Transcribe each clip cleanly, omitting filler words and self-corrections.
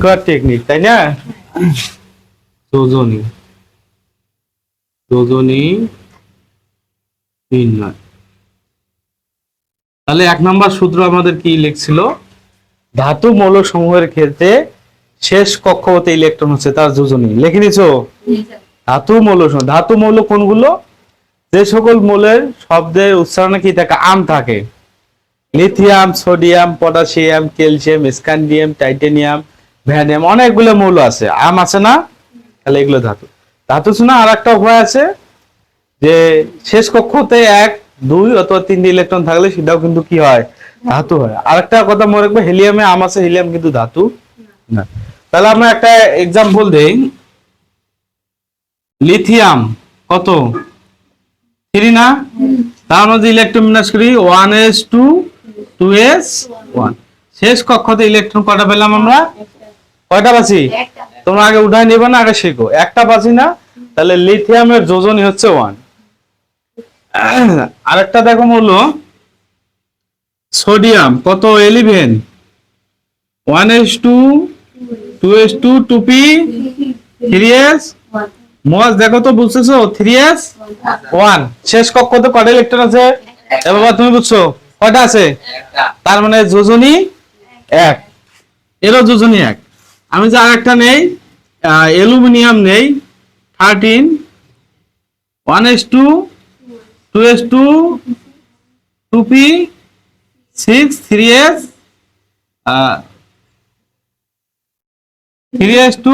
করার টেকনিক, তাই না? যোজনী নির্ণয়। তাহলে 1 নম্বর সূত্র আমাদের কি লিখছিল? ধাতু মৌল সমূহের ক্ষেত্রে শেষ কক্ষপথে ইলেকট্রন হচ্ছে তার যোজনী। লিখে নিছো? ধাতু মৌল কোনগুলো? যে সকল মৌলের শব্দের উচ্চারণে কি থাকে? আম থাকে। Lithium, sodium, potassium, calcium, scandium, titanium, vanadium, অনেকগুলো মৌল আছে, আম আছে না? তাহলে এগুলো ধাতু। ধাতু শোনা আর একটা উপায় আছে যে শেষ কক্ষতে 1, 2 অথবা 3 ইলেকট্রন থাকলে সেটাও কিন্তু কি হয়? ধাতু হয়। আরেকটা কথা মনে রাখবে, হিলিয়ামে আম আছে, হিলিয়াম কিন্তু ধাতু না। তাহলে আমরা একটা এক্সাম্পল দেই। লিথিয়াম কত? 3 না? তার মধ্যে ইলেকট্রন বিন্যাস করি 1s2 2s1। শেষ কক্ষতে ইলেকট্রন কয়টা পেলাম আমরা? কয়টা পাচ্ছি? তোমরা আগে উঠাই নিবে না, আগে শেখো। একটা পাচ্ছি না? তাহলে লিথিয়ামের যোজনী হচ্ছে 1। আরেকটা দেখো হলো সোডিয়াম কত? 11 1s2 2s2 2p 3s। Muaz দেখো তো, বুঝতেছো? 3s1। শেষ কক্ষতে কয়টা ইলেকট্রন আছে? এ বাবা তুমি বুঝছো কয়টা আছে? তার মানে যোজনী 1, এরও যোজনী 1। আমি যে আরেকটা নেই, অ্যালুমিনিয়াম নেই 13 1s2 2s2 2p 6 3s 3s2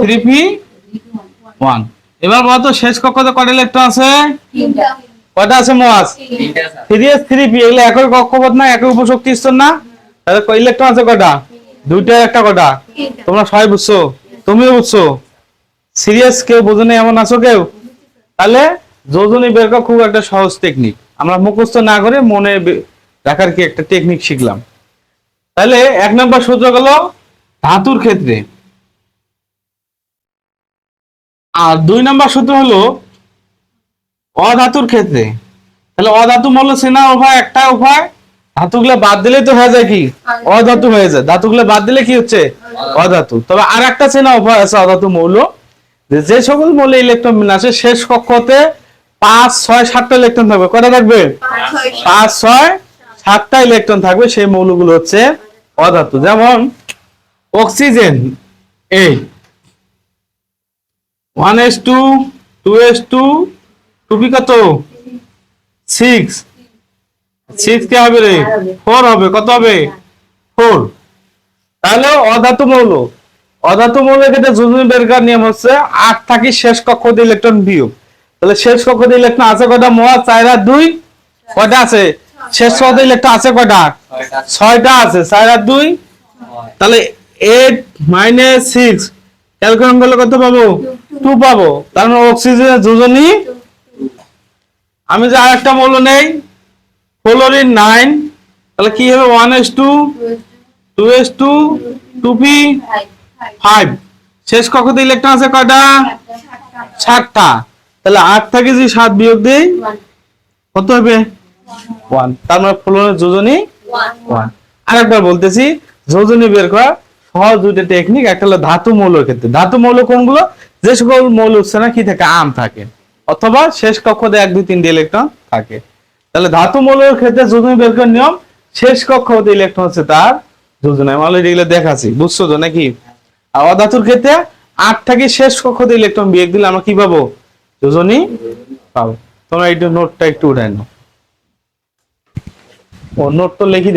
3p1। এবার বলতো শেষ কক্ষতে কয়টা ইলেকট্রন আছে? কয়টা আছে মোয়াজ? 3s 3p। এগুলো একই কক্ষপথ না, একই উপশক্তি স্তর না? তাহলে ইলেকট্রন আছে কয়টা? দুইটা, একটা কয়টা? তোমরা সবাই বুঝছো, তুমিও বুঝছো। সিরিয়াস কেউ বোঝো না এমন আছো কেউ? তাহলে যোজনী বের করা খুব একটা সহজ টেকনিক, আমরা মুখস্থ না করে মনে রাখার কি একটা টেকনিক শিখলাম। তাহলে 1 নম্বর সূত্র গেল ধাতুর ক্ষেত্রে। আর 2 নম্বর সূত্র হলো অধাতুর ক্ষেত্রে। তাহলে অধাতু মৌল চেনার উপায় একটা উপায়, ধাতুগুলো বাদ দিলে তো হয়ে যায় কি? অধাতু হয়ে যায়। ধাতুগুলো বাদ দিলে কি হচ্ছে? অধাতু। তবে আর একটা চেনা উপায় আছে অধাতু মৌল, যে সকল মৌলে ইলেকট্রন বিন্যাসে শেষ কক্ষতে 5, 6, 7টা ইলেকট্রন থাকবে। কয়টা থাকবে? 5, 6, 7টা ইলেকট্রন থাকবে, সেই মৌলগুলো হচ্ছে অধাতু। যেমন অক্সিজেন 8 1s2 2s2 2p কত? 6 কে হবে রে? 4 হবে। কত হবে? 4। তাহলে অধাতু মৌলের ক্ষেত্রে যোজনী বের করার নিয়ম হচ্ছে 8 থাকি শেষ কক্ষতে ইলেকট্রন বিয়োগ। তাহলে শেষ কক্ষতে ইলেকট্রন আছে কয়টা? মোয়া 4 আর 2 কয়টা আছে? শেষ কক্ষতে ইলেকট্রন আছে কয়টা? 6টা আছে। 4 আর 2, তাহলে 8 - 6 ক্যালকুলেশন করলে কত পাবো? 2 পাবো। তার মানে অক্সিজেনের যোজনী। আমি যে আরেকটা মৌল নেই ফ্লোরিন 9, তাহলে কি হবে? 1s2 2s2 2p5। শেষ কক্ষতে ইলেকট্রন আছে কয়টা? 7টা। তাহলে 8 থেকে যদি 7 বিয়োগ দেই কত হবে? 1। তার মানে ফ্লোরিনের যোজনী 1। আরেকবার বলতেছি, যোজনী বের করা সহজ দুটো টেকনিক। একটা হলো ধাতু মৌলের ক্ষেত্রে। ধাতু মৌল কোনগুলো? যে সকল মৌল উঠছে না কি থাকে? আম থাকে, অথবা শেষ কক্ষতে 1, 2, 3 ইলেকট্রন থাকে। তাহলে ধাতু মৌলের ক্ষেত্রে যোজনী বের করার নিয়ম, শেষ কক্ষতে ইলেকট্রন হচ্ছে তার যোজনী। আমি অলরেডি এগুলো দেখাচ্ছি, বুঝছো তো নাকি? আর অধাতুর ক্ষেত্রে 8 থেকে শেষ কক্ষতে ইলেকট্রন বিয়োগ দিলে আমরা কি পাবো? যোজনী পাবো। তোমরা এই নোটটা একটু উঠাই নাও। ও নোট তো লিখি